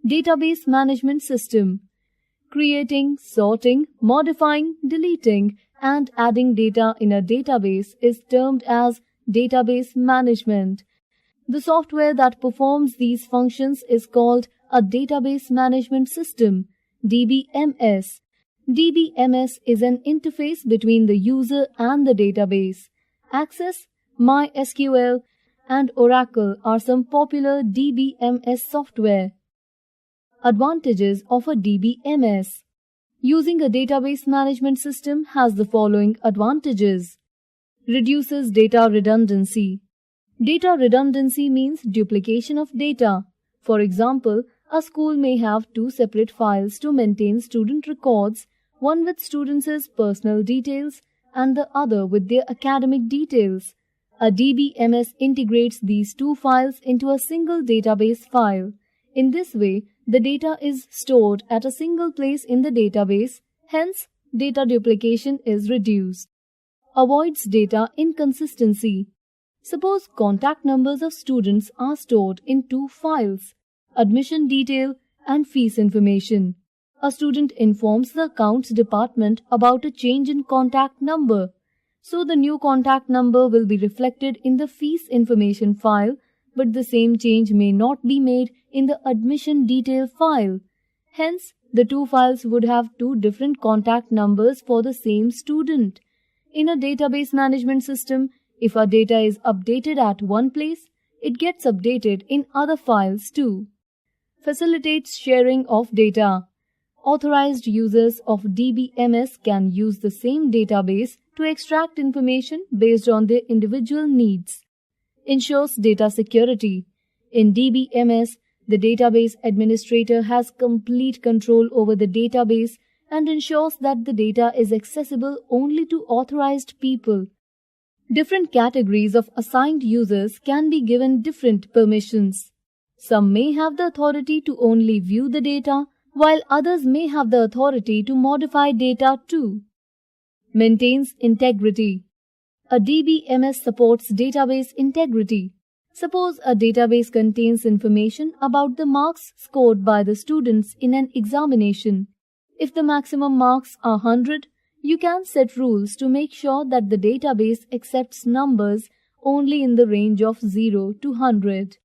Database management system. Creating, sorting, modifying, deleting, and adding data in a database is termed as database management. The software that performs these functions is called a database management system, DBMS. DBMS is an interface between the user and the database. Access, MySQL, and Oracle are some popular DBMS software. Advantages of a DBMS. Using a database management system has the following advantages. Reduces data redundancy. Data redundancy means duplication of data. For example, a school may have two separate files to maintain student records, one with students' personal details and the other with their academic details. A DBMS integrates these two files into a single database file. In this way, the data is stored at a single place in the database, hence data duplication is reduced. Avoids data inconsistency. Suppose contact numbers of students are stored in two files, admission detail and fees information. A student informs the accounts department about a change in contact number, so the new contact number will be reflected in the fees information file, but the same change may not be made in the admission detail file. Hence, the two files would have two different contact numbers for the same student. In a database management system, if our data is updated at one place, it gets updated in other files too. Facilitates sharing of data. Authorized users of DBMS can use the same database to extract information based on their individual needs. Ensures data security. In DBMS, the database administrator has complete control over the database and ensures that the data is accessible only to authorized people. Different categories of assigned users can be given different permissions. Some may have the authority to only view the data, while others may have the authority to modify data too. Maintains integrity. A DBMS supports database integrity. Suppose a database contains information about the marks scored by the students in an examination. If the maximum marks are 100, you can set rules to make sure that the database accepts numbers only in the range of 0 to 100.